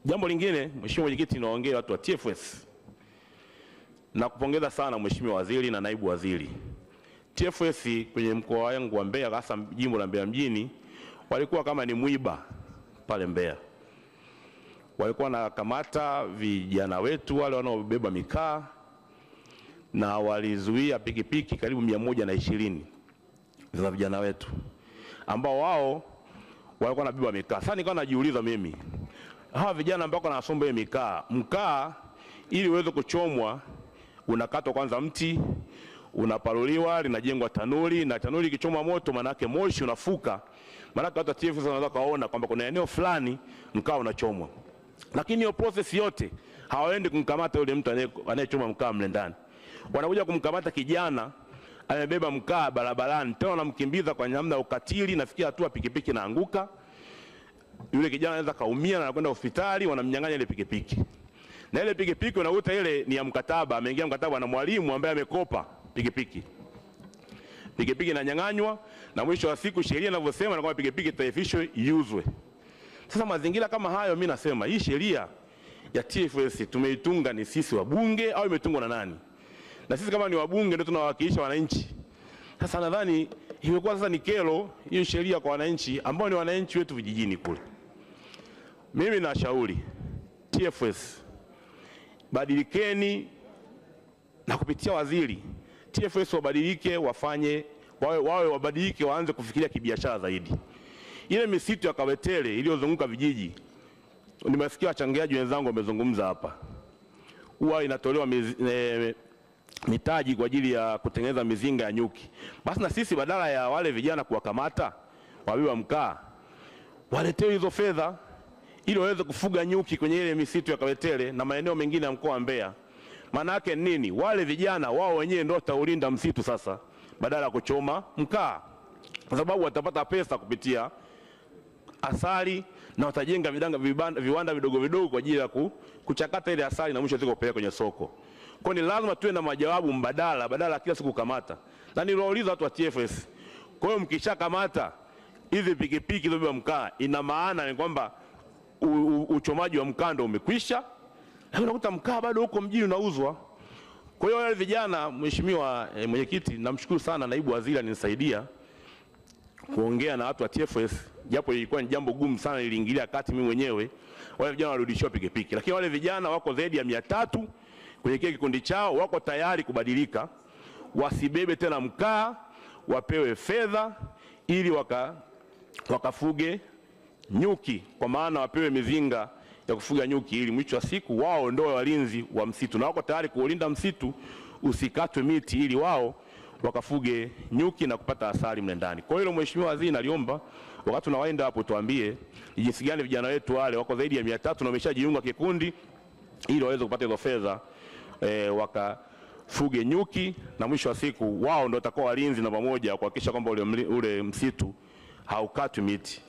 Jambo lingine, Mheshimiwa Mwenyekiti, naongea watu wa TFS na kupongeza sana Mheshimiwa Waziri na Naibu Waziri. TFS kwenye mkoa wangu wa Mbeya, hasa jimbo la Mbeya mjini, walikuwa kama ni mwiba pale Mbeya. Walikuwa na kamata vijana wetu wale wanaobeba mikaa na walizuia pikipiki karibu 120 za vijana wetu ambao wao walikuwa wanabeba mikaa. Sasa nikawa najiuliza mimi, hawa vijana ambao wanasomba mkaa ili uweze kuchomwa unakatwa kwanza mti, unaparuliwa, linajengwa tanuri, na tanuri ikichoma moto manake moshi unafuka. Manake hata TFS wanaweza kaona kwamba kuna eneo fulani mkaa unachomwa. Lakini hiyo process yote hawaendi kumkamata yule mtu anayechoma mkaa mle ndani. Wanakuja kumkamata kijana amebeba mkaa barabarani, tena wanamkimbiza kwa namna ya ukatili, nafikia hatua pikipiki inaanguka. Yule kijana anaweza kaumia na anakwenda hospitali, wanamnyang'anya ile pikipiki. Na ile pikipiki unakuta ile ni ya mkataba, ameingia mkataba na mwalimu ambaye amekopa pikipiki. Pikipiki inanyang'anywa na mwisho wa siku sheria inavyosema na kwamba pikipiki itaifishwe iuzwe. Sasa mazingira kama hayo, mimi nasema hii sheria ya TFS tumeitunga ni sisi wabunge au imetungwa na nani? Na sisi kama ni wabunge ndio tunawakilisha wananchi. Sasa nadhani imekuwa sasa ni kero hiyo sheria kwa wananchi ambao ni wananchi wetu vijijini kule. Mimi nashauri TFS badilikeni, na kupitia waziri TFS wabadilike, wafanye wawe wabadilike, waanze kufikiria kibiashara zaidi. Ile misitu ya Kawetele iliyozunguka vijiji, nimesikia wachangiaji wenzangu wamezungumza hapa, huwa inatolewa mitaji kwa ajili ya kutengeneza mizinga ya nyuki. Basi na sisi badala ya wale vijana kuwakamata wabeba mkaa, waletewe hizo fedha ili waweze kufuga nyuki kwenye ile misitu ya Kawetele na maeneo mengine ya mkoa wa Mbeya. Maana yake nini? Wale vijana wao wenyewe ndio wataulinda msitu sasa badala ya kuchoma mkaa, kwa sababu watapata pesa kupitia asali na watajenga viwanda vidogo vidogo kwa ajili ya kuchakata ile asali na mwisho kupeleka kwenye soko. Kwa ni lazima tuwe na majawabu mbadala badala kila siku kamata. Na niwauliza watu wa TFS, kwa hiyo mkishakamata hizi pikipiki zilizobeba mkaa, ina maana ni kwamba uchomaji wa mkaa ndio umekwisha, na unakuta mkaa bado huko mjini unauzwa. Kwa hiyo wale vijana, Mheshimiwa Mwenyekiti, namshukuru sana Naibu Waziri anisaidia kuongea na watu wa TFS, japo ilikuwa ni jambo gumu sana, niliingilia kati mimi mwenyewe. Wale vijana warudishiwa pikipiki, lakini wale vijana wako zaidi ya 300 kwenye kile kikundi chao, wako tayari kubadilika, wasibebe tena mkaa, wapewe fedha ili wakafuge nyuki, kwa maana wapewe mizinga ya kufuga nyuki ili mwisho wa siku wao ndio walinzi wa msitu, na wako tayari kuulinda msitu usikatwe miti ili wao wakafuge nyuki na kupata asali mle ndani. Kwa hiyo Mheshimiwa Waziri, naliomba wakati tunawaenda hapo tuambie jinsi gani vijana wetu wale wako zaidi ya 300 na wameshajiunga kikundi ili waweze kupata hizo fedha wakafuge nyuki, na mwisho wa siku wao ndio watakuwa walinzi na pamoja kuhakikisha kwamba ule msitu haukatwi miti.